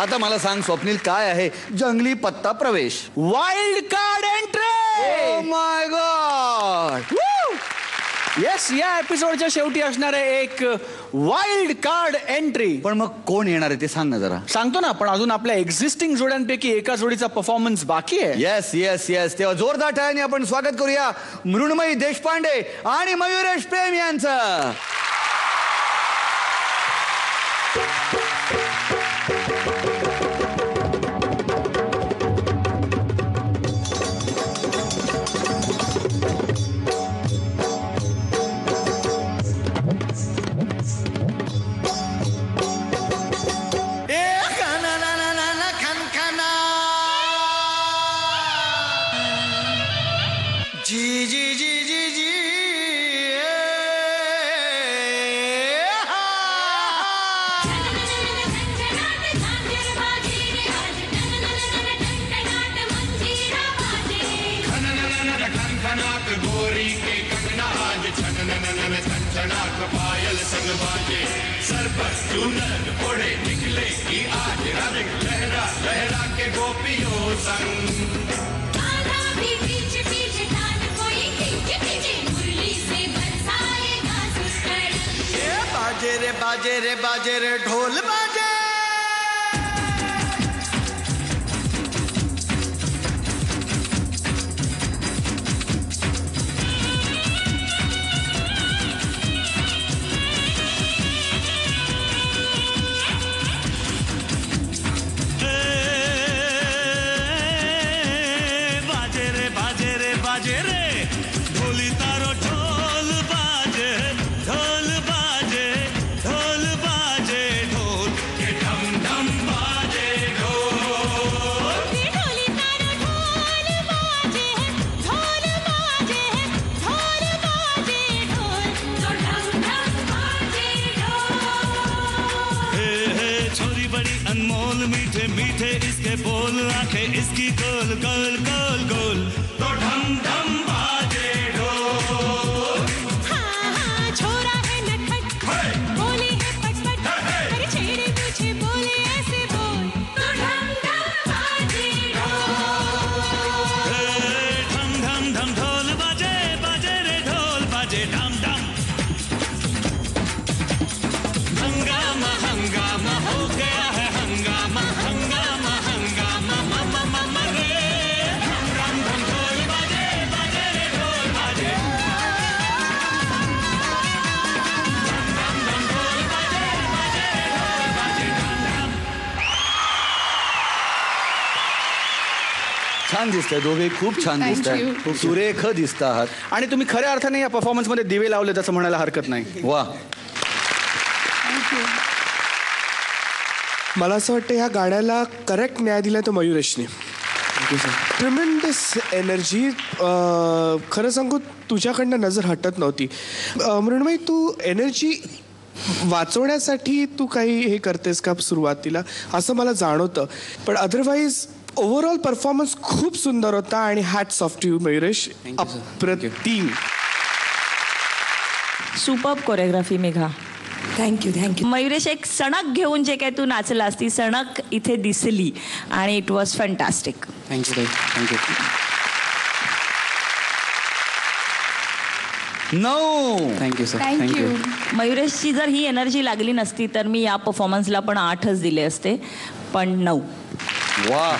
आता मला सांग स्वप्नील, काय आहे जंगली पत्ता प्रवेश? Wild card entry. Oh my God. Yes, या एपिसोडच्या शेवटी असणार आहे एक वाईल्ड कार्ड एंट्री. पण मग कोण येणार आहे ते सांग ना जरा. सांगतो ना, पण अजून आपल्या एक्झिस्टिंग जोड्यांपैकी एका जोडीचा परफॉर्मन्स बाकी आहे. Yes yes yes. तेव्हा जोरदार टाळ्यांनी आपण स्वागत करूया मृण्मयी देशपांडे आणि मयुरेश प्रेम यांचं. जी जी जी जी जी गोरी के कंगना आज छननन छनछनाट पायल संग बाजे सर पर चूनर ओढ़े निकले की आज रंग लहरा लहरा के गोपियों संग बाजे रे ढोल बाजे. बाजे रे ढोली तारो ढोल बाजे ढोल बाजे ढोल बाजे ढोल के ढम ढम बाजे ढोल ढोली तारो ढोल बाजे ढोल बाजे ढोल बाजे ढोल तो ढम ढम बाजे ढोल. हे छोरी बड़ी अनमोल मीठे मीठे इसके बोल आंखें इसकी गोल गोल गोल गोल तो ढम ढम बाजे ढोल. हाँ हाँ छोरा है नटखट बोले है पटपट अरे छेड़े मुझे बोले ऐसे बोल तो ढम ढम बाजे ढोल. ढम ढम ढम ढोल बाजे बाजे रे ढोल बाजे ढम ढम. हंगामा हंगामा हो गया है हंगामा हंगामा हंगामा ममा ममा रे. ढम ढम ढम ढोल बाजे बाजे रे ढोल बाजे. ढम ढम ढम ढोल बाजे बाजे रे ढोल बाजे ढम ढम. छान दिसतंय दोघे, खूप छान Thank दिसतंय, you. खूप सुरेख दिसत आहात. आणि तुम्ही खऱ्या अर्थाने या परफॉर्मन्स मध्ये दिवे लावले असं म्हणायला हरकत नाही. वा. मला असं वाटतं ह्या गाण्याला करेक्ट न्याय दिला तो मयुरेशने. Tremendous energy. खरं सांगू तुझ्याकडनं नजर हटत नव्हती. मृण्मयी, तू एनर्जी वाचवण्यासाठी तू काही हे करतेस का सुरुवातीला असं मला जाणवतं, पण अदरवाईज ओव्हरऑल परफॉर्मन्स खूप सुंदर होता आणि hats off to you Mayuresh. अप्रतिम. Superb choreography Megha. Thank you thank you. Mayuresh, एक सणक घेऊन जे काही तू नाचलास ती सणक इथे दिसली आणि it was fantastic. Thank you thank you. No thank you sir. Thank you. मयुरेशची जर ही एनर्जी लागली नसती तर मी या परफॉर्मन्सला पण 8च दिले असते, पण 9. वा.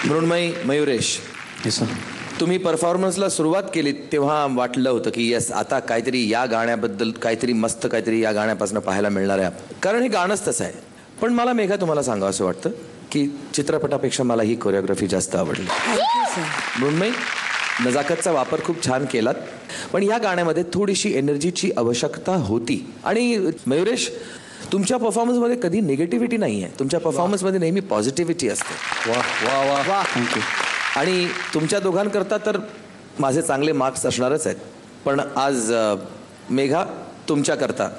मृण्मयी, मयुरेश, तुम्ही परफॉर्मन्सला सुरुवात केली तेव्हा वाटलं होतं की येस आता काहीतरी या गाण्याबद्दल काहीतरी मस्त काहीतरी या गाण्यापासून पाहायला मिळणार आहे, कारण हे गाणंच तसं आहे. पण मला मेघा तुम्हाला सांगावं असं वाटतं की चित्रपटापेक्षा मला ही कोरिओग्राफी जास्त आवडली. मृण्मयी, नजाकतचा वापर खूप छान केलात, पण या गाण्यामध्ये थोडीशी एनर्जीची आवश्यकता होती. आणि मयुरेश, तुमच्या परफॉर्मन्समध्ये कधी निगेटिव्हिटी नाही आहे, तुमच्या परफॉर्मन्समध्ये नेहमी पॉझिटिव्हिटी असते. वा वा वा वा. थँक्यू. आणि तुमच्या दोघांकरता तर माझे चांगले मार्क्स असणारच आहेत, पण आज मेघा तुमच्याकरता